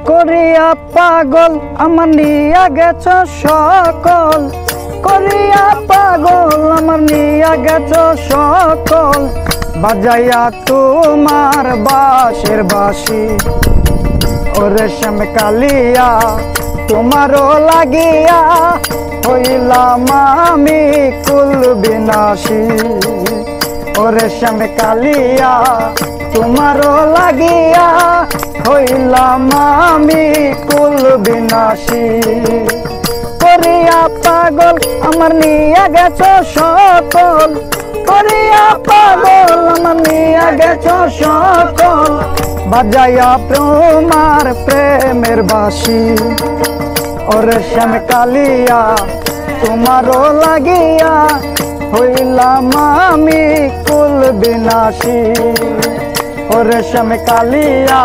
করিয়া পাগল আমার নিয়া গেছ সকল, করিয়া পাগল আমার নিয়া গেছ সকল, বাজাইয়া তোমার বাঁশের বাঁশি। ওরে শ্যাম কালিয়া তোমারও লাগিয়া হইলাম আমি কুল বিনাশী। ওরে শ্যাম কালিয়া তোমারও লাগিয়া হইলাম আমি কুল বিনাশী। করিয়া পাগল আমার নিয়া গেছ সকল, করিয়া পাগল আমার নিয়া গেছ সকল, বাজাইয়া তোমার প্রেমের বাঁশি। ওরে শ্যাম কালিয়া তোমারও লাগিয়া হইলাম আমি কুল বিনাশী। ওরে শ্যাম কালিয়া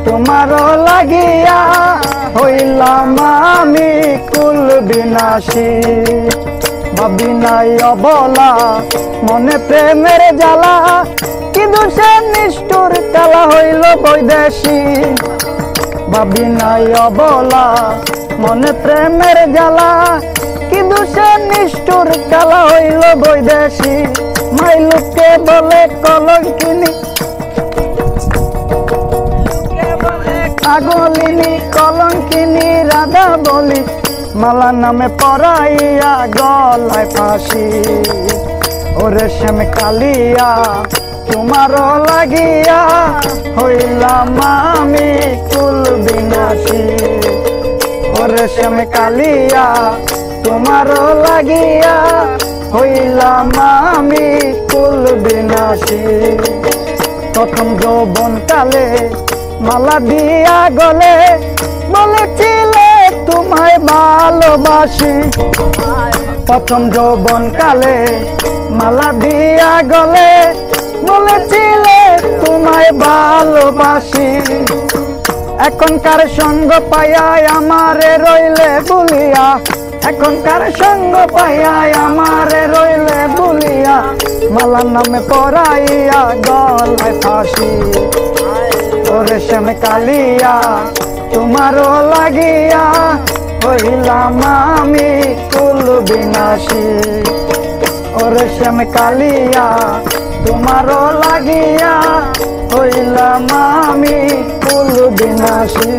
তোমারও লাগিয়া হইলাম আমি কুল বিনাশী। ভাবি নাই অবলা মনে প্রেমের জ্বালা, কি দোষে নিষ্ঠুর কালা হইল বৈদেশী। ভাবি নাই অবলা মনে প্রেমের জ্বালা, কি দোষে নিষ্ঠুর কালা হইল বৈদেশী। মাইলুকে বলে কলঙ্কিনী আগলিনী, কলঙ্কিনী রাধা বলি, মালা নামে পরাইয়া গলায় ফাঁসি। ওরে শ্যাম কালিয়া তোমারও লাগিয়া হইলাম আমি কুল বিনাশী। ওরে শ্যাম কালিয়া তোমারও লাগিয়া হইলাম আমি কুল বিনাশী। প্রথম যৌবন কালে মালা দিয়া গলে বলেছিলে তোমায় ভালোবাসি। প্রথম যৌবন কালে মালা দিয়া গলে বলেছিলে তোমায় ভালোবাসি। এখনকার সঙ্গ পাইয়াই আমারে রইলে ভুলিয়া, এখনকার সঙ্গ পাইয়াই আমারে রইলে ভুলিয়া, মালা নামে পরাইয়া গলায় ফাঁসি। ওরে শ্যাম কালিয়া তোমারও লাগিয়া হইলাম আমি কুল বিনাশী। ওরে শ্যাম কালিয়া তোমারও লাগিয়া হইলাম আমি কুল বিনাশী।